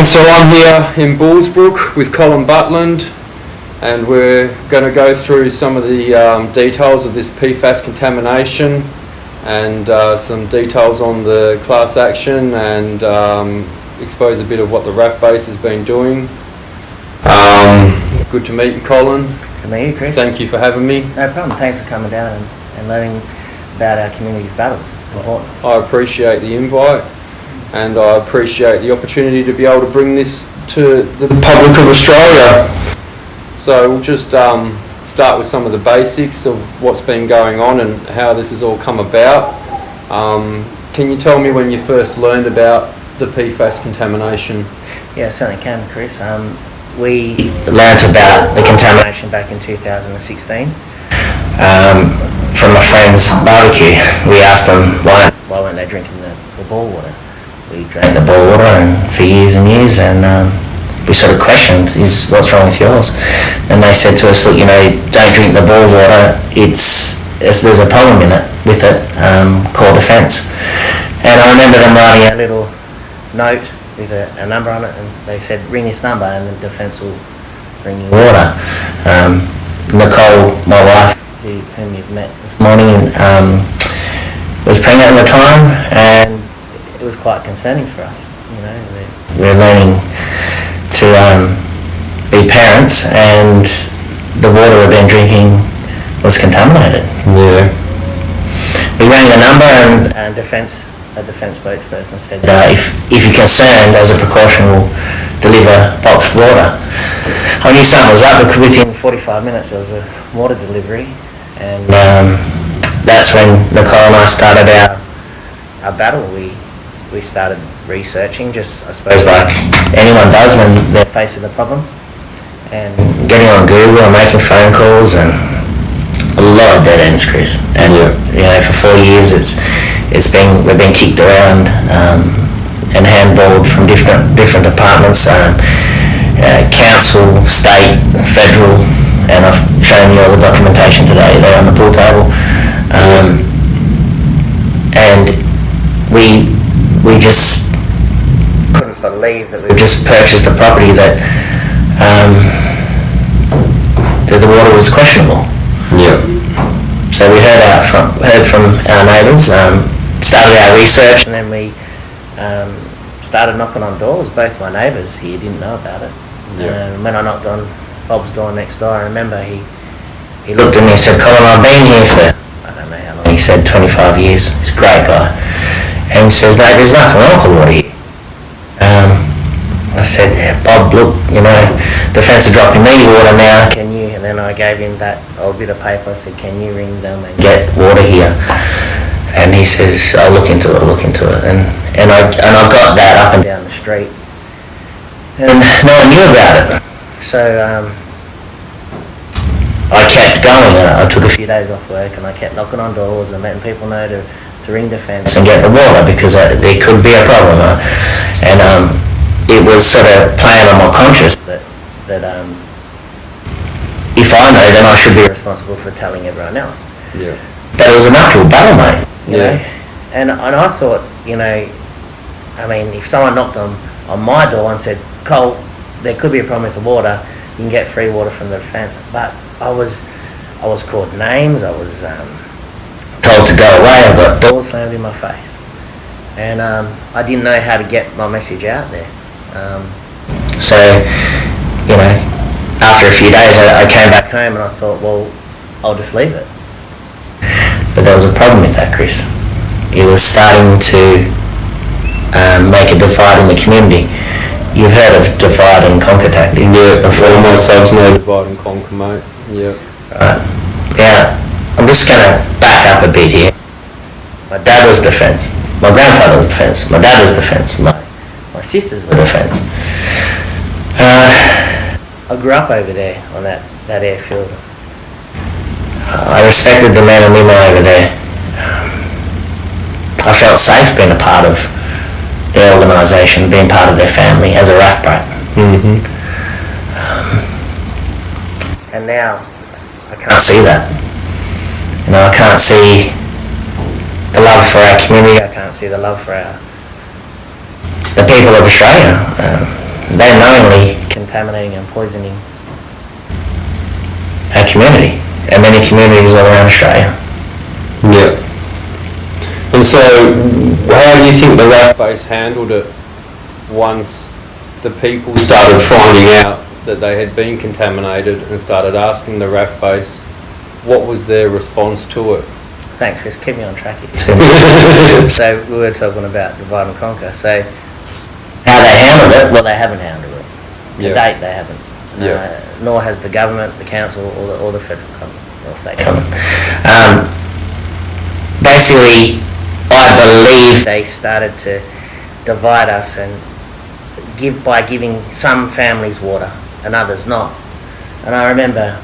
So I'm here in Bullsbrook with Colin Butland, and we're going to go through some of the details of this Pfas contamination and some details on the class action and expose a bit of what the RAF base has been doing. Good to meet you, Colin. Good to meet you, Chris. Thank you for having me. No problem. Thanks for coming down and learning about our community's battles. It's important. I appreciate the invite, and I appreciate the opportunity to be able to bring this to the public of Australia. So we'll just start with some of the basics of what's been going on and how this has all come about. Can you tell me when you first learned about the Pfas contamination? Yeah, certainly can, Chris. We learnt about the contamination back in 2016 from a friend's barbecue. We asked them why weren't they drinking the bore water. We drank the bore water for years and years, and we sort of questioned, what's wrong with yours? And they said to us, look, don't drink the bore water, there's a problem with it called offence. And I remember them writing a little note with a number on it, and they said, ring this number and the defence will bring you water. Nicole, my wife, whom you've met this morning, was pregnant at the time, and it was quite concerning for us. We're learning to be parents, and the water we've been drinking was contaminated. Yeah. We rang the number, and a defence spokesperson said, if you're concerned, as a precaution, we'll deliver boxed water. I knew something was up, because within 45 minutes there was a water delivery, and that's when Nicole and I started our battle. We started researching, just I suppose like anyone does when they're faced with a problem, and getting on Google and making phone calls, and a lot of dead ends, Chris. And for 4 years we've been kicked around and handballed from different departments, council, state, federal, and I've shown you all the documentation today there on the pool table. And we just couldn't believe that we've just purchased a property that the water was questionable. Yeah. So we heard from our neighbours, started our research, and then we started knocking on doors. Both my neighbours here didn't know about it. Yeah. When I knocked on Bob's door next door, I remember he looked at me and said, Colin, I've been here for, I don't know how long. He said 25 years. He's a great guy. And he says, mate, there's nothing wrong with the water here. I said, yeah, Bob, look, defence are dropping me water now, can you? And then I gave him that old bit of paper. I said, can you ring them and get water here? And he says, I'll look into it. And I got that up and down the street, and no one knew about it. So I kept going, and I took a few days off work, and I kept knocking on doors and letting people know to ring defence and get the water, because there could be a problem. And it was sort of playing on my conscience that if I know, then I should be responsible for telling everyone else. Yeah. But it was an uphill battle, mate. You know? And I thought, if someone knocked on my door and said, Cole, there could be a problem with the water, you can get free water from the defence. But I was called names, I was told to go away, I got doors slammed in my face. And I didn't know how to get my message out there. So, after a few days I came back home, and I thought, well, I'll just leave it. But there was a problem with that, Chris. It was starting to make a divide in the community. You've heard of divide and conquer tactics? Yeah, all my subs know divide and conquer, mate. Yeah. Right. Yeah, I'm just going to back up a bit here. My dad was defence. My grandfather was defence. My dad was defence. My sisters were defence. I grew up over there on that airfield. I respected the men and women over there. I felt safe being a part of their organisation, being part of their family as a RAF brat. Mm-hmm. And now I can't see that. I can't see the love for our community. I can't see the love for the people of Australia. they're knowingly contaminating and poisoning our community and many communities all around Australia. Yeah. And so, how do you think the RAF base handled it once the people started finding out that they had been contaminated and started asking the RAF base, what was their response to it? Thanks, Chris. Keep me on track here. So we were talking about divide and conquer. So how they handled it? Well, they haven't handled it. To date, they haven't. Nor has the government, the council, or the federal government or state government. Basically, I believe they started to divide us and giving some families water and others not. And I remember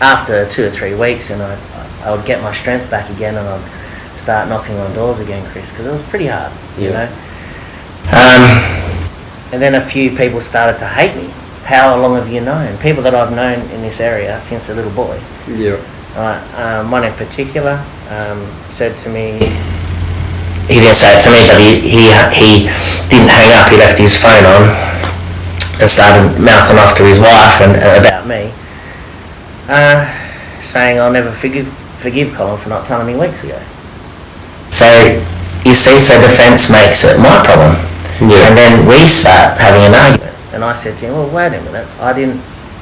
after 2 or 3 weeks, and I would get my strength back again, and I'd start knocking on doors again, Chris, because it was pretty hard, you know. And then a few people started to hate me. How long have you known? People that I've known in this area since a little boy. Yeah. One in particular said to me, he didn't say it to me, but he didn't hang up. He left his phone on and started mouthing off to his wife and about me, saying I'll never forgive Colin for not telling me weeks ago. So you see, so defence makes it my problem. Yeah. And then we start having an argument. And I said to him, well, wait a minute,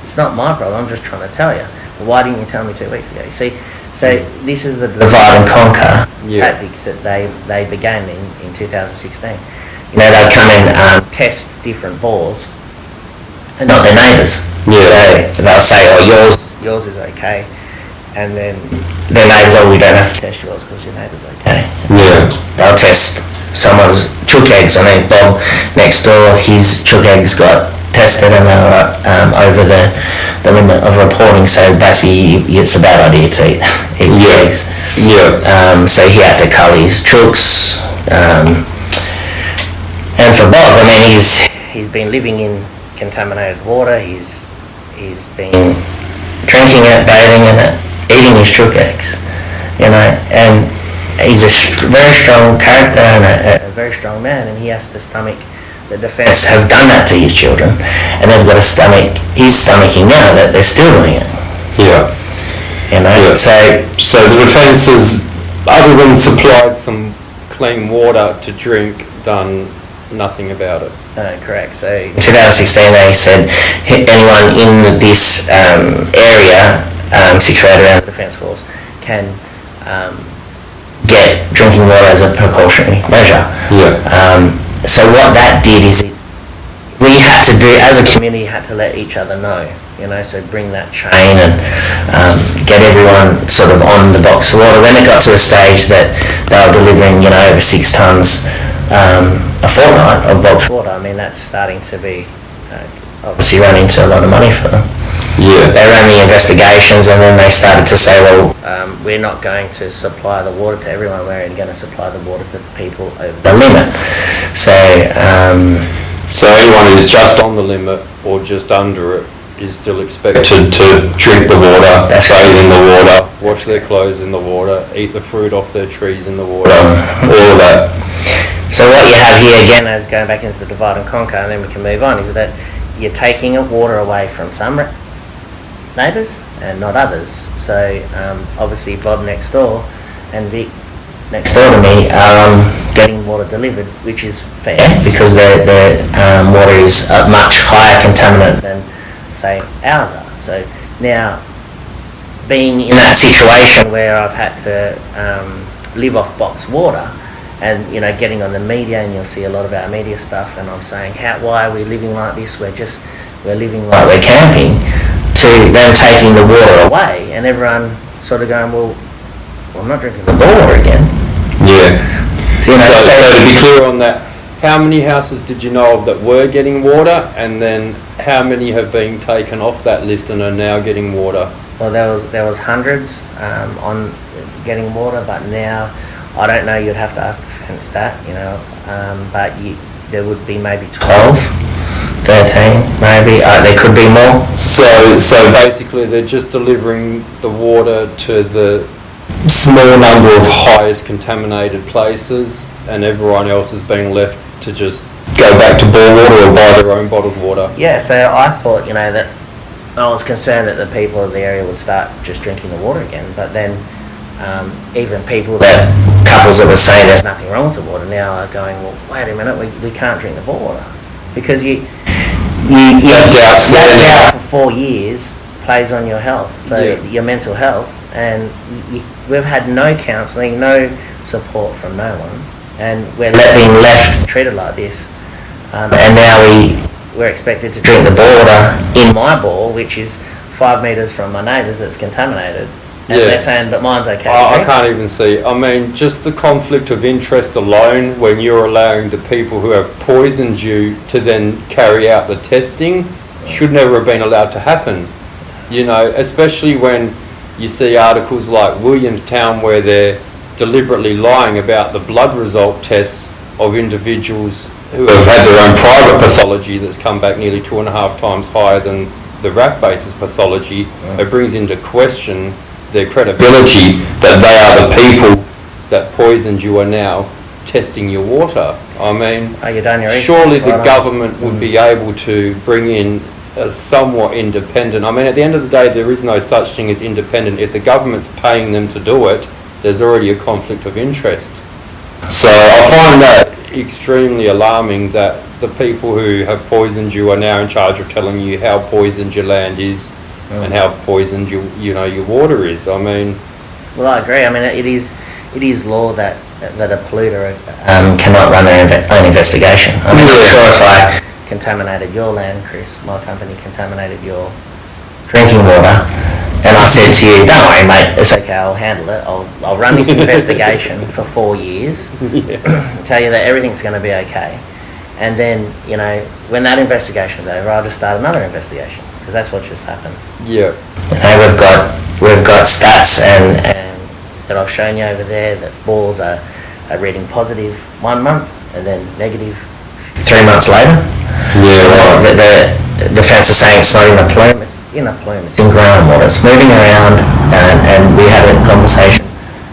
it's not my problem, I'm just trying to tell you. Well, why didn't you tell me 2 weeks ago? You see, so this is the divide and conquer tactics that they began in 2016. You know, they'd come in test different bores and not their neighbours. Yeah. So they'll say, oh, yours is okay. And then their neighbours, oh, we don't have to test yours because your neighbour's okay. Yeah. They'll test someone's chook eggs. I mean, Bob next door, his chook eggs got tested and they were over the limit of reporting, so basically it's a bad idea to eat the eggs. Yeah. So he had to cull his chooks. And for Bob, I mean, he's been living in contaminated water, he's been drinking it, bathing in it, eating his chook eggs, you know, and he's a very strong character and a very strong man, and he has to stomach. The defence have done that to his children, and they've got to he's stomaching now that they're still doing it. Yeah. You know, so the defence has, other than supplied some clean water to drink, done nothing about it. Correct. So in 2016 they said anyone in this area situated around the defence force can get drinking water as a precautionary measure. Yeah. So what that did is we had to do, as a community, had to let each other know, you know, so bring that chain and get everyone sort of on the box of water. When it got to the stage that they were delivering, you know, over 6 tonnes a fortnight of boxed water, I mean, that's starting to be obviously run into a lot of money for them. Yeah. They ran the investigations and then they started to say, well, we're not going to supply the water to everyone, we're only going to supply the water to people over the limit. So anyone who's just on the limit or just under it is still expected to drink the water, bathe in the water, wash their clothes in the water, eat the fruit off their trees in the water, all of that. So what you have here again, as going back into the divide and conquer, and then we can move on, is that you're taking water away from some neighbours and not others. So obviously Bob next door and Vic next door to me are getting water delivered, which is fair because their water is a much higher contaminant than, say, ours are. So now, being in that situation where I've had to live off boxed water, and you know, getting on the media, and you'll see a lot of our media stuff, and I'm saying, why are we living like this? We're living like we're camping, to them taking the water away, and everyone sort of going, well, I'm not drinking the water again. Yeah. So, you know, so to be clear on that, how many houses did you know of that were getting water, and then how many have been taken off that list and are now getting water? Well, there was hundreds on getting water, but now I don't know. You'd have to ask the defence that, you know, but there would be maybe 12, 13, maybe. There could be more. So basically, they're just delivering the water to the small number of highest contaminated places, and everyone else is being left to just go back to bore water or buy their own bottled water. Yeah, so I thought, that I was concerned that the people of the area would start just drinking the water again, but then even couples that were saying there's nothing wrong with the water now are going, well, wait a minute, we can't drink the water. Because that doubt for 4 years plays on your health, so your mental health, and we've had no counselling, no support from no one, and we're being left treated like this, and now we're expected to drink the water in my bore, which is 5 metres from my neighbours, that's contaminated, and they're saying, but mine's okay. I can't even see. I mean, just the conflict of interest alone, when you're allowing the people who have poisoned you to then carry out the testing, should never have been allowed to happen. Especially when you see articles like Williamstown where they're deliberately lying about the blood result tests of individuals who have had their own private pathology that's come back nearly 2.5 times higher than the rat basis pathology. It brings into question their credibility that they are the people that poisoned you are now testing your water. I mean, surely the government would be able to bring in a somewhat independent. I mean, at the end of the day, there is no such thing as independent. If the government's paying them to do it, there's already a conflict of interest. So I find that extremely alarming that the people who have poisoned you are now in charge of telling you how poisoned your land is and how poisoned your water is. I mean, well, I agree. I mean, it is law that a polluter cannot run their own investigation. I mean, I'm sure if I contaminated your land, Chris, my company contaminated your drinking water, and I said to you, don't worry mate, it's okay, I'll handle it, I'll run this investigation for 4 years, tell you that everything's going to be okay, and then, when that investigation's over, I'll just start another investigation, because that's what just happened. Yeah. We've got stats and that I've shown you over there, that bores are reading positive 1 month, and then negative 3 months later. The defence is saying it's not in a plume, it's in a plume, it's in groundwater, it's moving around, and we had a conversation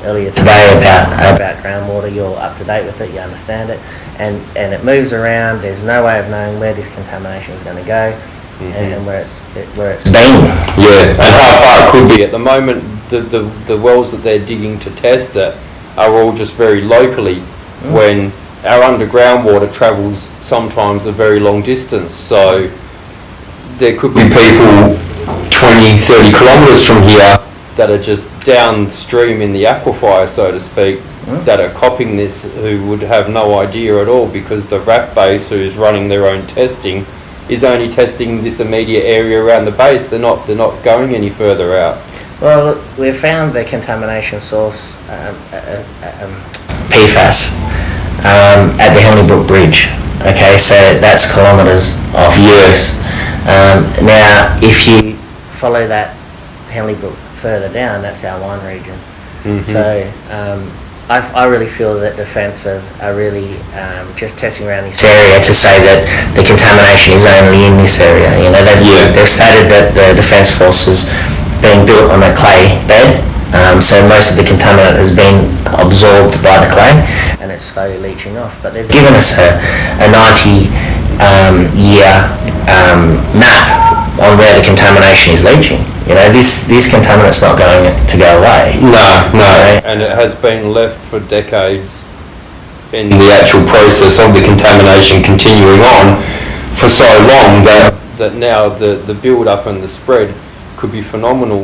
earlier today about groundwater. You're up to date with it, you understand it, and it moves around. There's no way of knowing where this contamination is going to go, and where it's been. Yeah, and how far it could be. At the moment, the wells that they're digging to test it are all just very locally, when our underground water travels sometimes a very long distance, so there could be people 20-30 kilometres from here that are just downstream in the aquifer, so to speak, that are copying this, who would have no idea at all, because the rat base, who's running their own testing, is only testing this immediate area around the base. They're not going any further out. Well, we've found the contamination source, Pfas, at the Henley Brook Bridge. Okay, so that's kilometres off. Yes. Now, if you follow that Henley Brook further down, that's our wine region. So I really feel that Defence are really just testing around this area to say that the contamination is only in this area. They've stated that the Defence Force is being built on a clay bed. So most of the contaminant has been absorbed by the clay and it's slowly leaching off. But they've given us a 90-year map on where the contamination is leaching. This contaminant's not going to go away. No. And it has been left for decades in the actual process of the contamination continuing on for so long that now the build-up and the spread could be phenomenal.